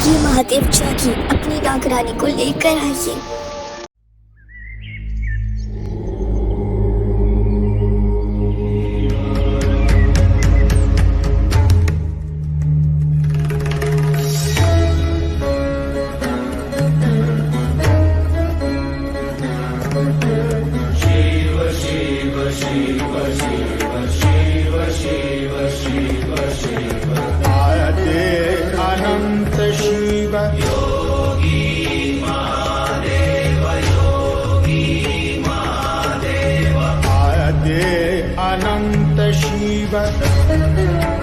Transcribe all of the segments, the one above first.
जागिए महादेव जागिए, अपनी नागरानी को लेकर आइए। अनंत शिव आदे अनंत शिव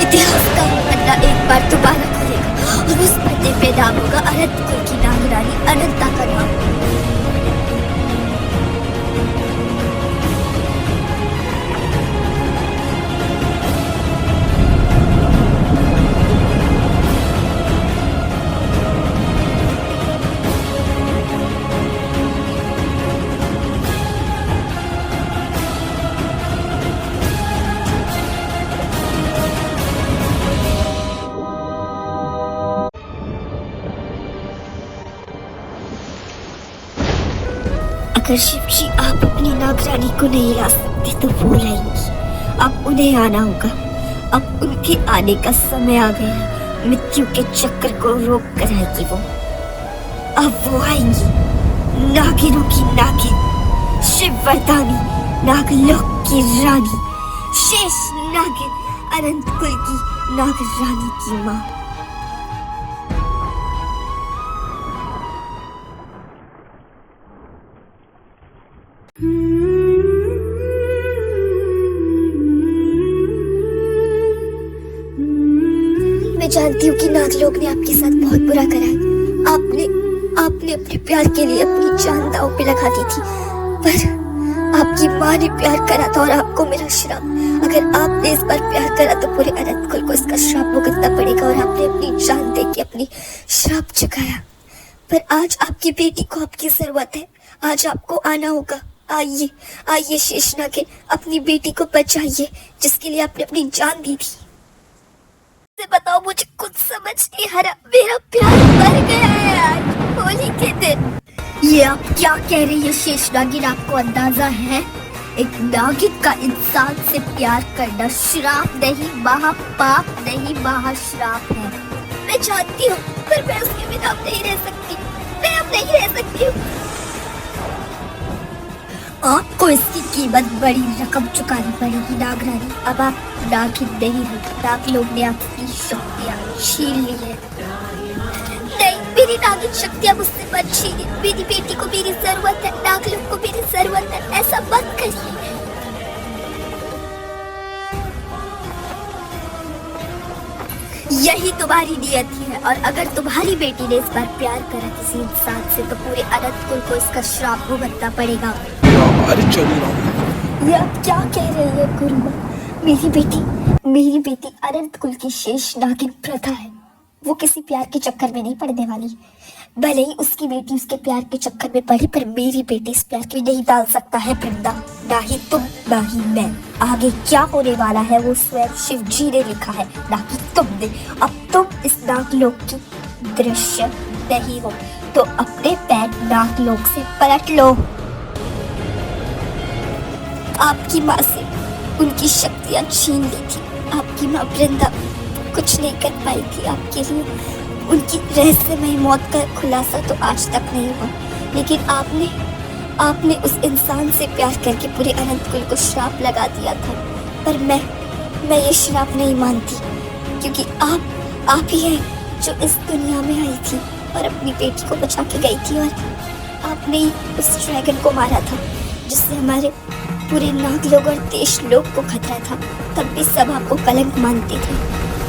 इतिहास का पन्ना एक बार दोबारा खुलेगा और उस पन्ने पे नाम होगा अनंत कुल की नागरानी अनंता का नाम। अगर शिव जी आप अपनी नागरानी को नहीं ला सकते तो वो लाएंगी। अब उन्हें आना होगा, अब उनके आने का समय आ गया है। मृत्यु के चक्र को रोक कर आएगी वो, अब वो आएंगी। नागिनों की नागिन, शिव वरदानी, नागलोक की रानी, शेष नागिन, अनंत कुल की नागरानी की माँ। मैं जानती हूँ कि नागलोक ने आपके साथ बहुत बुरा करा है। आपने अपने प्यार के लिए अपनी जान दांव पे लगा दी थी, पर आपकी माँ ने प्यार करा था और आपको मेरा श्राप। अगर आपने इस बार प्यार करा तो पूरे अनंत कुल को इसका श्राप भुगतना पड़ेगा और आपने अपनी जान दे के अपनी श्राप चुकाया। पर आज आपकी बेटी को आपकी जरूरत है, आज आपको आना होगा। आइए आइए शेष नागिन, अपनी बेटी को बचाइए जिसके लिए आपने अपनी जान दी थी। बताओ, मुझे कुछ समझ नहीं आ रहा, मेरा प्यार मर गया है आज होली के दिन। ये आप क्या कह रही है शेष नागिन, आपको अंदाजा है? एक नागिन का इंसान से प्यार करना श्राप नहीं, महापाप नहीं, महाश्राप है। मैं जानती हूँ, पर मैं उसके बिना अब नहीं रह सकती, मैं अब नहीं रह सकती हूँ। आपको इसकी कीमत बड़ी रकम चुकानी पड़ेगी नागरानी। अब आप नागिन नहीं हो, नागलोक ने आपकी शक्तियाँ छीन ली है। नहीं, मेरी नागिन शक्तियाँ मुझसे मत छीनिए। मेरी बेटी को मेरी जरूरत है, नागलोक को मेरी जरूरत है, ऐसा मत करिए। यही तुम्हारी नियति है, और अगर तुम्हारी बेटी ने इस बार प्यार करा किसी इंसान से तो पूरे अनंत कुल को इसका श्राप भुगतना पड़ेगा। ये आप क्या कह रहे हैं गुरुमा? मेरी बेटी अनंत कुल की शेष नागिन प्रथा है, वो किसी प्यार के चक्कर में नहीं पड़ने वाली। भले ही उसकी बेटी उसके प्यार के चक्कर में पड़े, पर मेरी बेटी इस प्यार में नहीं डाल सकता है वृंदा। ना ही तुम, ना ही मैं। आगे क्या होने वाला है वो स्वयं शिव जी ने लिखा है, ना कि तुमने। अब तुम इस नागलोक की दृश्य नहीं हो तो अपने पैर नागलोक से पलट लो। आपकी माँ से उनकी शक्तियाँ छीन ली थी। आपकी माँ वृंदा कुछ नहीं कर पाई थी आपके लिए। उनकी रहस्यमय मौत का खुलासा तो आज तक नहीं हुआ, लेकिन आपने उस इंसान से प्यार करके पूरे अनंतकुल को श्राप लगा दिया था। पर मैं ये श्राप नहीं मानती, क्योंकि आप ही हैं जो इस दुनिया में आई थी और अपनी बेटी को बचा के गई थी, और आपने ही उस ड्रैगन को मारा था जिससे हमारे पूरे नागलोक और देश लोक को खतरा था। तब भी सब आपको कलंक मानते थे,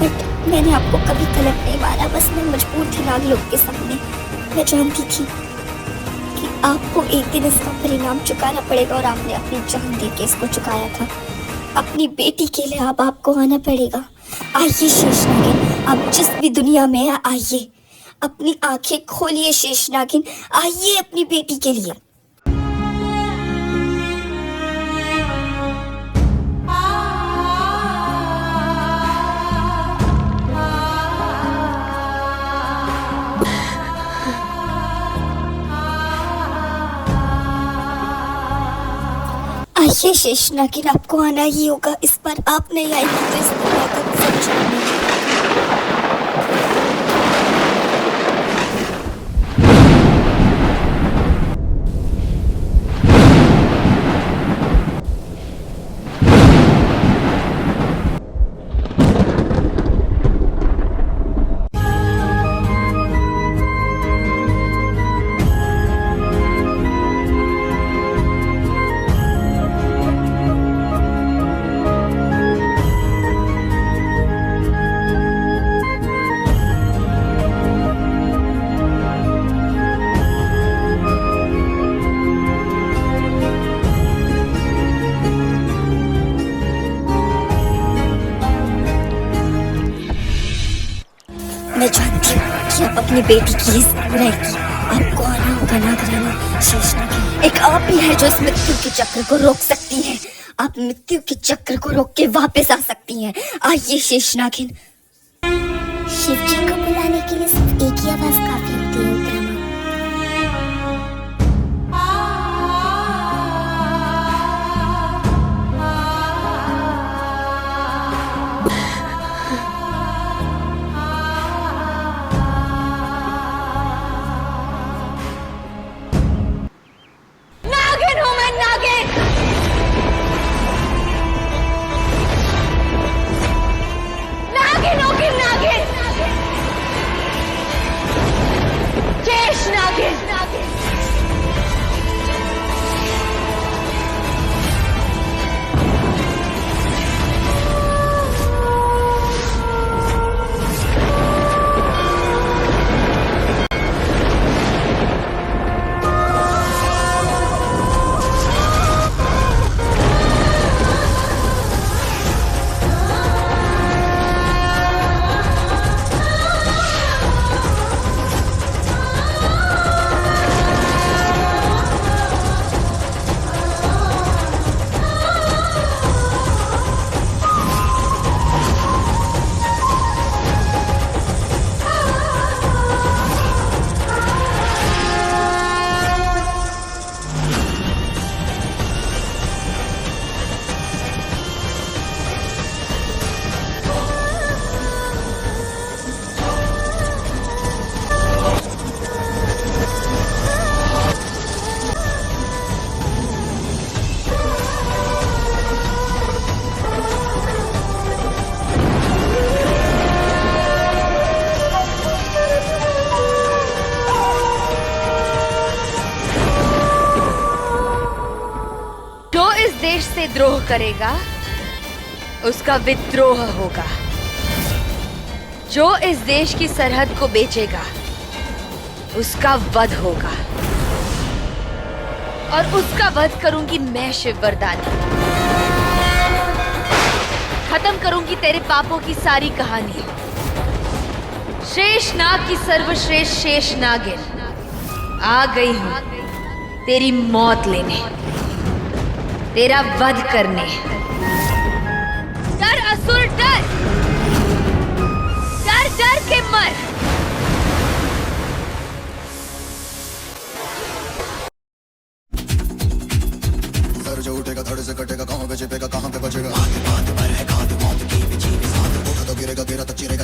बट मैंने आपको कभी कलंक नहीं मारा। बस मैं मजबूर थी नागलोक के सामने। मैं जानती थी कि आपको एक दिन इसका परिणाम चुकाना पड़ेगा, और आपने अपनी जान दे के इसको चुकाया था। अपनी बेटी के लिए अब आपको आना पड़ेगा। आइए शेषनागिन, आप जिस भी दुनिया में हैं आइए, अपनी आंखें खोलिए शेषनागिन, आइए अपनी बेटी के लिए। आइए शेषनागिन, आपको आना ही होगा। इस बार आप नहीं आएंगी तो इस दुनिया का सब जानेगा। मैं जानती हूँ कि आप अपनी बेटी की इस बुराई की आपको आना होगा नागराना शेषनागिन। एक आप ही है जो इस मृत्यु के चक्र को रोक सकती है। आप मृत्यु के चक्र को रोक के वापस आ सकती हैं। आइए शेषनागिन। शिव जी को बुलाने के लिए सिर्फ एक ही आवाज काफी होती है उत्तरामा। देश से द्रोह करेगा उसका विद्रोह होगा। जो इस देश की सरहद को बेचेगा उसका वध होगा, और उसका वध करूंगी मैं शिववरदानी। खत्म करूंगी तेरे पापों की सारी कहानी। शेषनाग की सर्वश्रेष्ठ शेषनागिन आ गई हूं तेरी मौत लेने, तेरा वध करने। डर असुर डर, डर डर के मर। सर जो उठेगा धड़ से कटेगा, कहां पे छिपेगा कहां पे बचेगा। बात बात पर है खाद मौत की बिछी भी साथ, उठा तो गिरेगा गिरा तो चिरेगा।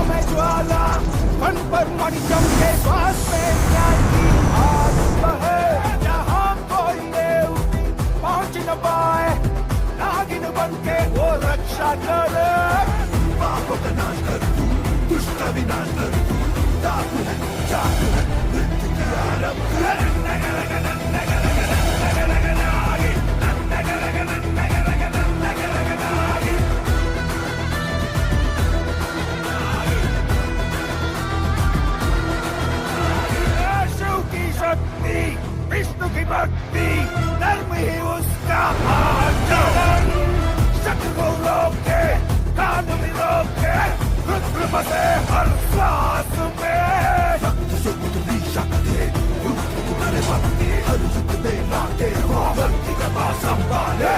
मैं ज्वाला फन पर मणिकम के पास में न्याय की आग बहे जहां कोई देवती पहुंच न पाए नागिन बन के वो रक्षा करे पापों का नाश कर तू दुष्ट का विनाश कर तू डाकू है चाकू है मृत्यु की आरंभ विष्णु की भक्ति धर्म ही उसका आचरण शत्रु को रोके कान में रोके रुद्र बसे हर श्वास में शक्ति से बुद्धि शक्ति युक्त तुम्हारे भक्ति हर युग में लाते हो भक्ति का पास संभाले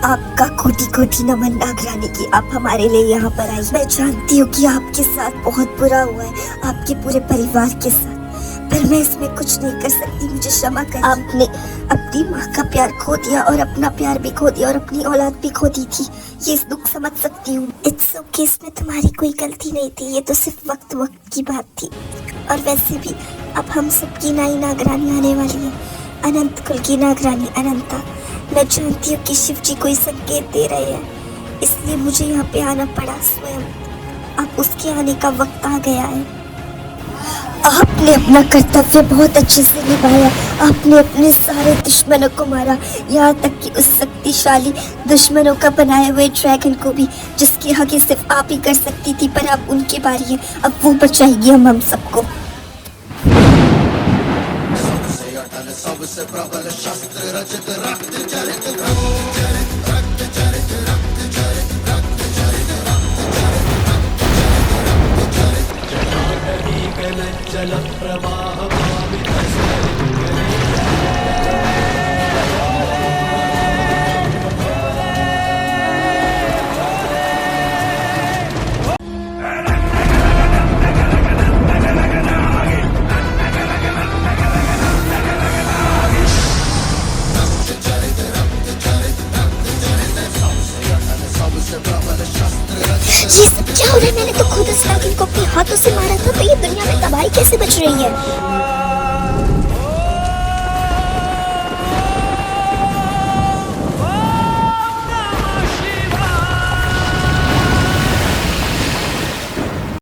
आपका कोटि कोटि नमन नागरानी की, आप हमारे लिए यहाँ पर आई। मैं जानती हूँ कि आपके साथ बहुत बुरा हुआ है, आपके पूरे परिवार के साथ, पर मैं इसमें कुछ नहीं कर सकती, मुझे क्षमा करें। आपने अपनी माँ का प्यार खो दिया और अपना प्यार भी खो दिया और अपनी औलाद भी खो दी थी, ये दुख समझ सकती हूँ। इट्स ओके, इसमें तुम्हारी कोई गलती नहीं थी, ये तो सिर्फ वक्त की बात थी। और वैसे भी अब हम सबकी नई नागरानी आने वाली है, अनंत कुल की नागरानी अनंता। मैं जानती हूँ कि शिव जी कोई संकेत दे रहे हैं, इसलिए मुझे यहाँ पे आना पड़ा स्वयं। अब उसके आने का वक्त आ गया है। आपने अपना कर्तव्य बहुत अच्छे से निभाया, आपने अपने सारे दुश्मनों को मारा, यहाँ तक कि उस शक्तिशाली दुश्मनों का बनाए हुए ड्रैगन को भी, जिसकी हकी सिर्फ आप ही कर सकती थी, पर अब उनकी बारी है, अब वो बचाएगी हम सबको। सबसे प्रबल शस्त्र रचित रक्त चरित जल प्रवाह ये सब क्या हो रहा है? मैंने तो खुद इस नागिन को अपने हाथों से मारा था, तो ये दुनिया में तबाही कैसे बच रही है?